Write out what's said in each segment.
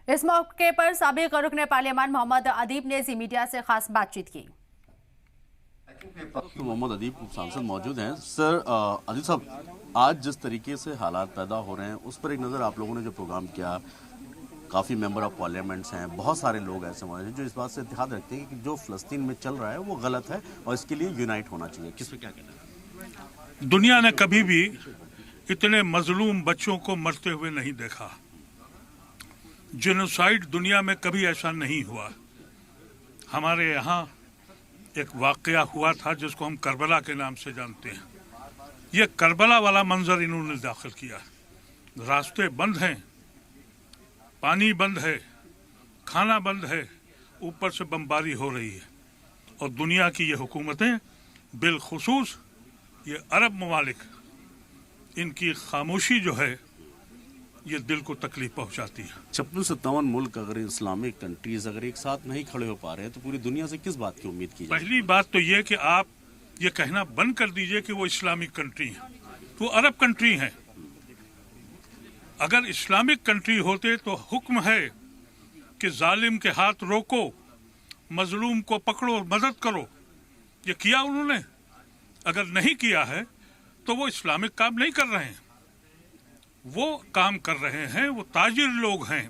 इस मौके पर साबिक रुकन पार्लियामान मोहम्मद अदीब ने जी मीडिया से खास बातचीत की। तो मोहम्मद अदीब सांसद मौजूद हैं। सर, अदीब साहब, आज जिस तरीके से हालात पैदा हो रहे हैं उस पर एक नज़र आप लोगों ने जो प्रोग्राम किया, काफ़ी मेंबर ऑफ पार्लियामेंट्स हैं, बहुत सारे लोग ऐसे मौजूद हैं जो इस बात से इत्तेहाद रखते हैं कि जो फ़लस्तीन में चल रहा है वो गलत है और इसके लिए यूनाइट होना चाहिए। किस पे क्या कहना है? दुनिया ने कभी भी इतने मजलूम बच्चों को मरते हुए नहीं देखा। जेनोसाइड दुनिया में कभी ऐसा नहीं हुआ। हमारे यहाँ एक वाकया हुआ था जिसको हम करबला के नाम से जानते हैं। ये करबला वाला मंजर इन्होंने दाखिल किया। रास्ते बंद हैं, पानी बंद है, खाना बंद है, ऊपर से बमबारी हो रही है। और दुनिया की ये हुकूमतें, बिलखुसूस ये अरब ममालिक, इनकी खामोशी जो है ये दिल को तकलीफ पहुंचाती है। 56-57 मुल्क अगर इस्लामिक कंट्रीज अगर एक साथ नहीं खड़े हो पा रहे हैं तो पूरी दुनिया से किस बात की उम्मीद की जाए? पहली बात तो ये कि आप ये कहना बंद कर दीजिए कि वो इस्लामिक कंट्री है, वो अरब कंट्री है। अगर इस्लामिक कंट्री होते तो हुक्म है कि जालिम के हाथ रोको, मजलूम को पकड़ो, मदद करो। ये किया उन्होंने? अगर नहीं किया है तो वो इस्लामिक काम नहीं कर रहे हैं। वो काम कर रहे हैं, वो ताजिर लोग हैं,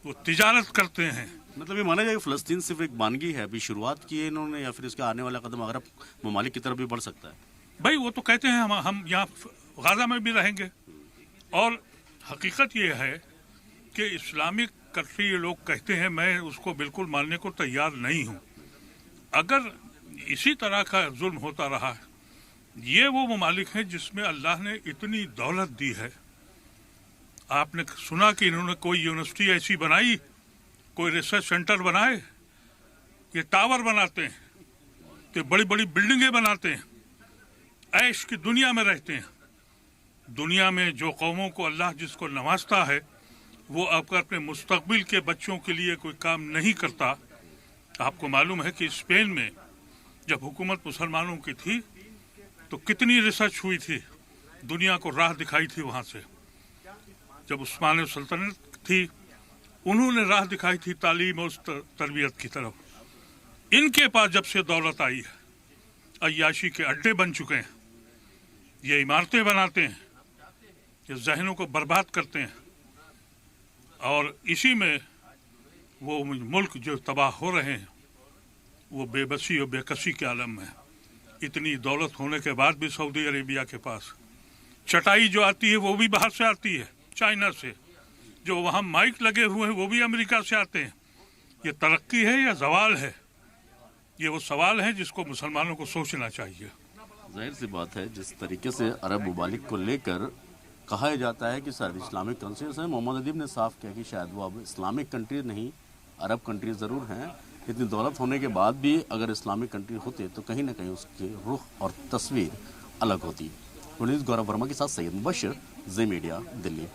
वो तिजारत करते हैं। मतलब ये माना जाए कि फ़लस्तीन सिर्फ एक बानगी है, अभी शुरुआत की है इन्होंने, या फिर इसका आने वाला कदम अरब ममालिक की तरफ भी बढ़ सकता है? भाई वो तो कहते हैं हम यहाँ गाजा में भी रहेंगे। और हकीकत ये है कि इस्लामिक कंट्री ये लोग कहते हैं, मैं उसको बिल्कुल मानने को तैयार नहीं हूँ। अगर इसी तरह का जुल्म होता रहा, ये वो ममालिक हैं जिसमें अल्लाह ने इतनी दौलत दी है। आपने सुना कि इन्होंने कोई यूनिवर्सिटी ऐसी बनाई, कोई रिसर्च सेंटर बनाए, ये टावर बनाते हैं, ये बड़ी बड़ी बिल्डिंगें बनाते हैं, ऐश की दुनिया में रहते हैं। दुनिया में जो कौमों को अल्लाह जिसको नवाजता है वो अपने मुस्तकबिल के बच्चों के लिए कोई काम नहीं करता। आपको मालूम है कि स्पेन में जब हुकूमत मुसलमानों की थी तो कितनी रिसर्च हुई थी, दुनिया को राह दिखाई थी। वहाँ से जब उस्मानी सल्तनत थी उन्होंने राह दिखाई थी तालीम और तरबियत की तरफ। इनके पास जब से दौलत आई है, अय्याशी के अड्डे बन चुके हैं, ये इमारतें बनाते हैं, ये जहनों को बर्बाद करते हैं। और इसी में वो मुल्क जो तबाह हो रहे हैं वो बेबसी और बेकसी के आलम में। इतनी दौलत होने के बाद भी सऊदी अरेबिया के पास चटाई जो आती है वो भी बाहर से आती है, चाइना से। जो वहाँ माइक लगे हुए हैं वो भी अमेरिका से आते हैं। ये तरक्की है या जवाल है? ये वो सवाल है जिसको मुसलमानों को सोचना चाहिए। जाहिर सी बात है, जिस तरीके से अरब ममालिक को लेकर कहा जाता है कि शायद इस्लामिक कंट्रीज हैं, मोहम्मद अदीब ने साफ किया कि शायद वो अब इस्लामिक कंट्रीज नहीं, अरब कंट्रीज ज़रूर हैं। इतनी दौलत होने के बाद भी अगर इस्लामिक कंट्री होते तो कहीं ना कहीं उसके रुख और तस्वीर अलग होती। गौरव वर्मा के साथ सैयद मुबशर, जी मीडिया, दिल्ली।